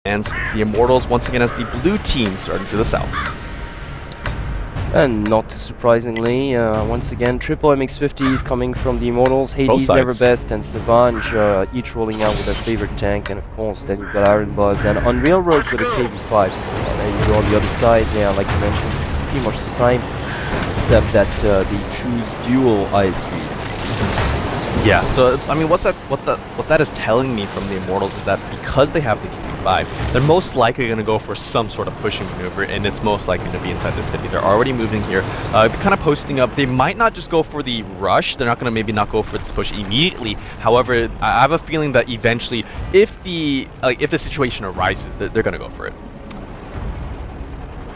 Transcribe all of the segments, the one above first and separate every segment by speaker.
Speaker 1: And the Immortals once again as the blue team starting to the south.
Speaker 2: And not surprisingly, once again, triple MX-50s coming from the Immortals, Hades, Never Best, and Savange, each rolling out with their favorite tank, and of course, then you've got Iron Buzz and Unreal Rogue with a KV-5. So there you go on the other side, yeah, like you mentioned, it's pretty much the same, except that they choose dual ISVs.
Speaker 1: Yeah, so I mean, what that is telling me from the Immortals is that because they have the KV-5, they're most likely going to go for some sort of pushing maneuver, and it's most likely to be inside the city. They're already moving here. They're kind of posting up. They might not just go for the rush. They're not going to maybe not go for this push immediately. However, I have a feeling that eventually, if the situation arises, they're going to go for it.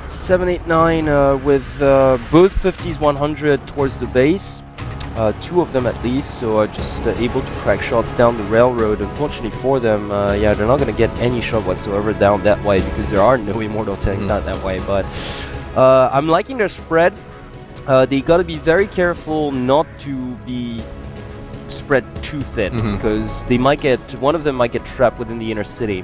Speaker 2: 789 with both 50s 100 towards the base. Two of them at least, so just able to crack shots down the railroad. Unfortunately for them, yeah, they're not going to get any shot whatsoever down that way because there are no Immortal tanks out that way. But I'm liking their spread. They got to be very careful not to be spread too thin because they might get one of them might get trapped within the inner city.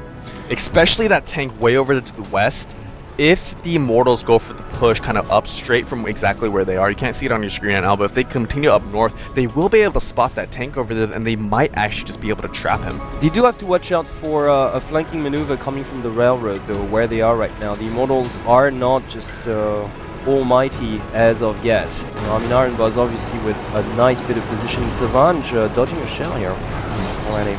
Speaker 1: Especially that tank way over to the west. If the Immortals go for the push kind of up straight from exactly where they are, you can't see it on your screen right now, but if they continue up north, they will be able to spot that tank over there, and they might actually just be able to trap him.
Speaker 2: They do have to watch out for a flanking maneuver coming from the railroad, though, where they are right now. The Immortals are not just almighty as of yet. You know, I mean, Iron Buzz obviously with a nice bit of positioning. Savange dodging a shell here already.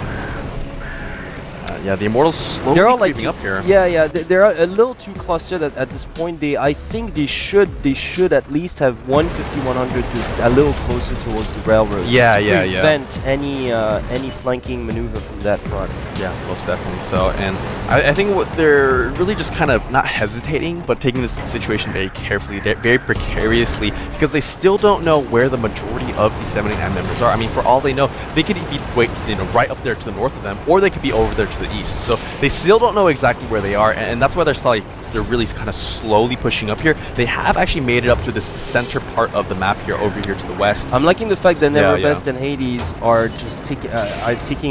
Speaker 1: Yeah, the Immortals slowly creeping up here.
Speaker 2: Yeah, they're a little too clustered at this point. I think they should at least have 150-100 just a little closer towards the railroad.
Speaker 1: Yeah.
Speaker 2: Prevent any flanking maneuver from that front.
Speaker 1: Yeah, most definitely so. And I think what they're really just kind of not hesitating, but taking this situation very carefully, very precariously, because they still don't know where the majority of the 789 members are. I mean, for all they know, they could be right up there to the north of them, or they could be over there to the east. So they still don't know exactly where they are, and that's why they're really kind of slowly pushing up here. They have actually made it up to this center part of the map here, over here to the west.
Speaker 2: I'm liking the fact that Never Best and Hades are just taking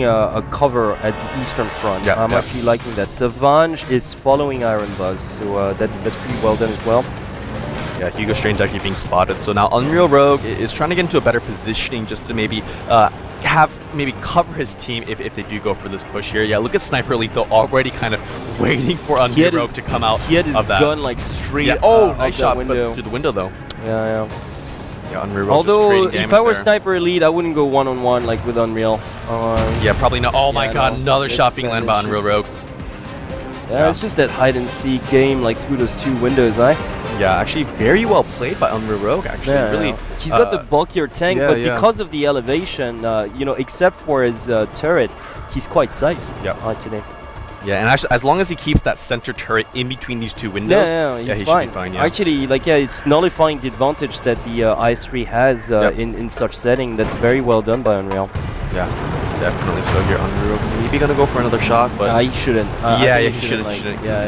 Speaker 2: a cover at the eastern front. I'm actually liking that. Savange is following Iron Buzz, so that's pretty well done as well.
Speaker 1: Yeah, Hugo Strange actually being spotted. So now Unreal Rogue is trying to get into a better positioning just to maybe cover his team if they do go for this push here. Yeah, look at Sniper Elite though, already kind of waiting for Unreal Rogue to come out.
Speaker 2: He had his
Speaker 1: of that
Speaker 2: gun like straight.
Speaker 1: Yeah. Oh, nice shot, but through the window though.
Speaker 2: Yeah.
Speaker 1: Yeah, Unreal Rogue.
Speaker 2: Although if I were Sniper Elite, I wouldn't go one-on-one like with Unreal.
Speaker 1: Yeah, probably not. Oh my God, another shot being landed by Unreal Rogue.
Speaker 2: Yeah, it's just that hide-and-seek game, like through those two windows, eh?
Speaker 1: Yeah, actually very well played by Unreal Rogue, actually.
Speaker 2: Yeah,
Speaker 1: really.
Speaker 2: He's got the bulkier tank, but because of the elevation, except for his turret, he's quite safe. Actually.
Speaker 1: Yeah, and actually, as long as he keeps that center turret in between these two windows,
Speaker 2: he's
Speaker 1: he
Speaker 2: fine.
Speaker 1: Should be fine.
Speaker 2: Actually, it's nullifying the advantage that the IS-3 has in such setting. That's very well done by Unreal.
Speaker 1: Yeah, definitely. So here, Unreal maybe gonna go for another shot, but
Speaker 2: he shouldn't.
Speaker 1: He shouldn't.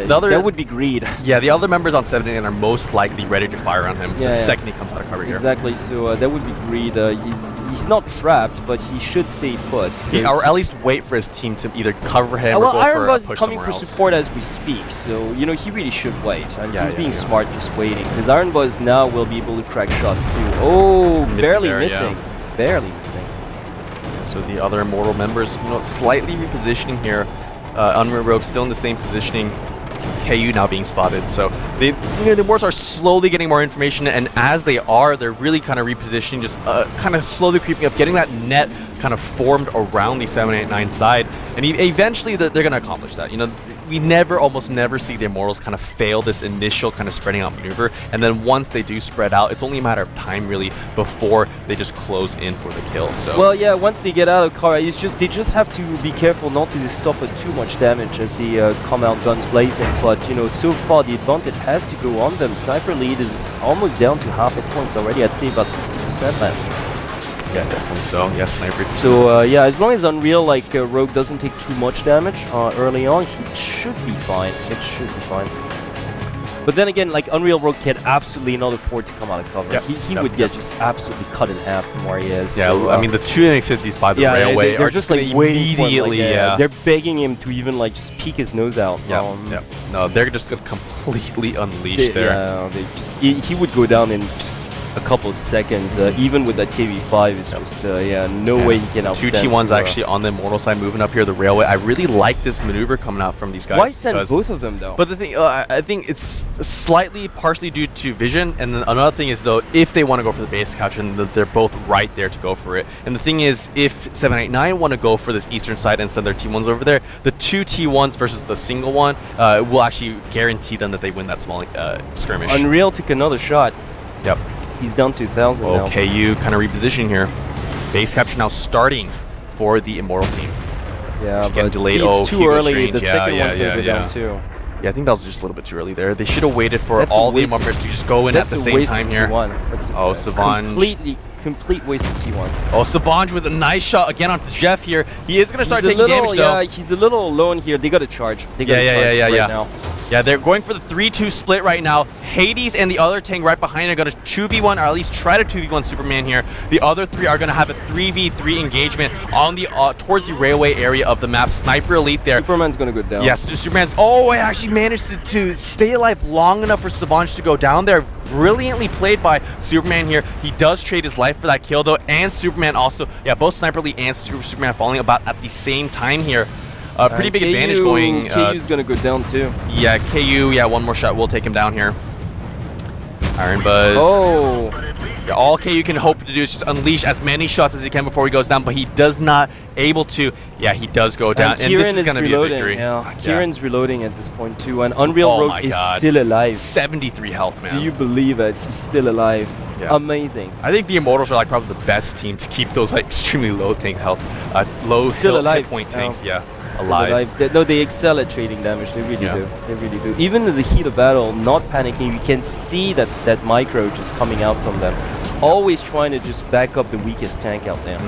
Speaker 2: That would be greed.
Speaker 1: Yeah, the other members on 789 are most likely ready to fire on him the second he comes out of cover here.
Speaker 2: Exactly. So that would be greed. He's not trapped, but he should stay put.
Speaker 1: Or at least wait for his team to either cover him or go
Speaker 2: Iron
Speaker 1: for
Speaker 2: Buzz
Speaker 1: a push
Speaker 2: is coming for support as we speak, so he really should wait, and he's being smart, just waiting, because Iron Buzz now will be able to crack shots too. Oh, barely missing.
Speaker 1: So the other Immortal members, slightly repositioning here. Unreal Rogue still in the same positioning. KU now being spotted. So the Immortals are slowly getting more information, and as they are, they're really kind of repositioning, just kind of slowly creeping up, getting that net kind of formed around the 789 side, and eventually they're going to accomplish that. We almost never see the Immortals kind of fail this initial kind of spreading out maneuver, and then once they do spread out, it's only a matter of time really before they just close in for the kill. So
Speaker 2: well, yeah, once they get out of car, they just have to be careful not to suffer too much damage as they come out guns blazing. But so far the advantage has to go on them. Sniper Lead is almost down to half a points already. I'd say about 60% left.
Speaker 1: Yeah, definitely so. Yeah, Sniper.
Speaker 2: So as long as Unreal Rogue doesn't take too much damage early on, he should be fine. It should be fine. But then again, like Unreal Rogue can absolutely not afford to come out of cover.
Speaker 1: Yep.
Speaker 2: He would get just absolutely cut in half from where he is.
Speaker 1: Yeah,
Speaker 2: so,
Speaker 1: I mean the two MX-50s by the railway
Speaker 2: they're
Speaker 1: are
Speaker 2: just
Speaker 1: gonna
Speaker 2: like waiting for him,
Speaker 1: immediately.
Speaker 2: they're begging him to even like just peek his nose out.
Speaker 1: No, they're just gonna completely unleash there.
Speaker 2: Yeah, they just he would go down in just a couple of seconds. Even with that KV5, it's just no way he can outstand.
Speaker 1: Two T1s actually on the Immortal side moving up here the railway. I really like this maneuver coming out from these guys.
Speaker 2: Why send both of them though?
Speaker 1: But the thing, I think it's slightly partially due to vision, and then another thing is though, if they want to go for the base capture, they're both right there to go for it. And the thing is, if 789 want to go for this eastern side and send their T1s over there, the two T1s versus the single one will actually guarantee them that they win that small skirmish.
Speaker 2: Unreal took another shot.
Speaker 1: Yep.
Speaker 2: He's down 2,000 now.
Speaker 1: Okay, you kind of repositioning here. Base capture now starting for the Immortal team.
Speaker 2: Yeah, but
Speaker 1: delayed.
Speaker 2: It's too early. The second one's
Speaker 1: yeah,
Speaker 2: going to go down too.
Speaker 1: Yeah, I think that was just a little bit too early there. They should have waited for all the Muppers to just go in at the same time here.
Speaker 2: That's
Speaker 1: oh, Savange.
Speaker 2: Complete waste of T1s.
Speaker 1: Oh, Savange with a nice shot again onto Jeff here. He is going to start taking damage though.
Speaker 2: Yeah, he's a little alone here. They got to charge. They got to charge right now.
Speaker 1: Yeah, they're going for the 3-2 split right now. Hades and the other tank right behind are going to 2v1, or at least try to 2v1 Superman here. The other three are going to have a 3v3 engagement on the towards the railway area of the map. Sniper Elite there.
Speaker 2: Superman's going to go down.
Speaker 1: Yes, Superman's... Oh, I actually managed to stay alive long enough for Savange to go down there. Brilliantly played by Superman here. He does trade his life for that kill though, and Superman also. Yeah, both Sniper Elite and Superman falling about at the same time here. Pretty big advantage going.
Speaker 2: KU's gonna go down too.
Speaker 1: Yeah, KU. Yeah, one more shot will take him down here. Iron Buzz.
Speaker 2: Oh.
Speaker 1: Yeah, all KU can hope to do is just unleash as many shots as he can before he goes down, but he does not able to. Yeah, he does go down, and this is gonna be a victory.
Speaker 2: Yeah, Kieran's reloading at this point too, and Unreal Rogue is still alive.
Speaker 1: 73 health, man.
Speaker 2: Do you believe it? He's still alive.
Speaker 1: Yeah.
Speaker 2: Amazing.
Speaker 1: I think the Immortals are like probably the best team to keep those like extremely low tank health, low hit point tanks. Yeah. Alive.
Speaker 2: They excel at trading damage. They really do. They really do. Even in the heat of battle, not panicking, you can see that micro just coming out from them. Always trying to just back up the weakest tank out there.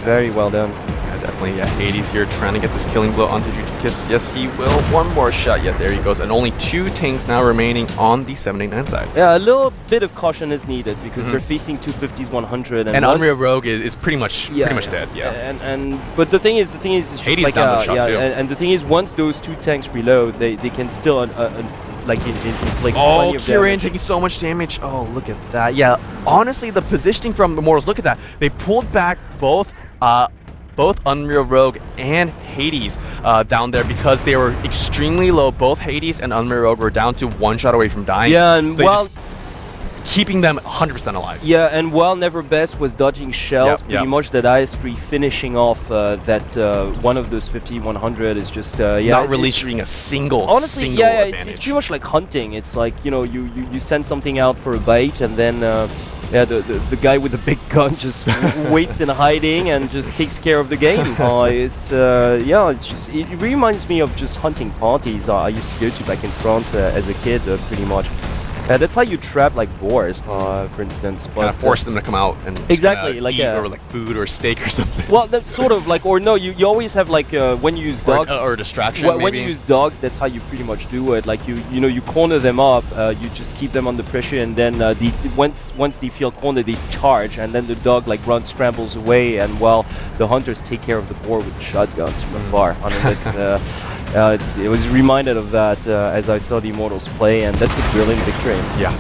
Speaker 2: Very well done.
Speaker 1: Yeah, definitely. Yeah, Hades here trying to get this killing blow onto Jujutsu. Yes, he will. One more shot. Yeah, there he goes. And only two tanks now remaining on the 789 side.
Speaker 2: Yeah, a little bit of caution is needed because they're facing 250s 100
Speaker 1: and Unreal Rogue is pretty much dead. Yeah.
Speaker 2: But the thing is it's just
Speaker 1: Hades
Speaker 2: like
Speaker 1: down shot too.
Speaker 2: And the thing is, once those two tanks reload, they can still like inflict plenty of
Speaker 1: Kieran
Speaker 2: damage.
Speaker 1: taking so much damage. Oh, look at that. Yeah, honestly, the positioning from Immortals, look at that. They pulled back both Unreal Rogue and Hades down there because they were extremely low. Both Hades and Unreal Rogue were down to one shot away from dying.
Speaker 2: Yeah, and
Speaker 1: so keeping them 100% alive.
Speaker 2: Yeah, and while Never Best was dodging shells, pretty much that IS-3 finishing off that one of those 50-100 is just
Speaker 1: not releasing a single.
Speaker 2: Honestly,
Speaker 1: advantage.
Speaker 2: it's pretty much like hunting. It's like you send something out for a bite, and then the guy with the big gun just waits in hiding and just takes care of the game. It reminds me of just hunting parties I used to go to back in France as a kid, pretty much. That's how you trap like boars, for instance. But
Speaker 1: kind of force them to come out and
Speaker 2: exactly like
Speaker 1: eat or like food or steak or something.
Speaker 2: Well, that's sort of like, or no, you always have like when you use dogs
Speaker 1: or distraction.
Speaker 2: When you use dogs, that's how you pretty much do it. Like you corner them up, you just keep them under pressure, and then once they feel cornered, they charge, and then the dog like scrambles away, and while the hunters take care of the boar with shotguns from afar. I mean, that's it was reminded of that as I saw the Immortals play, and that's a brilliant victory.
Speaker 1: Yeah.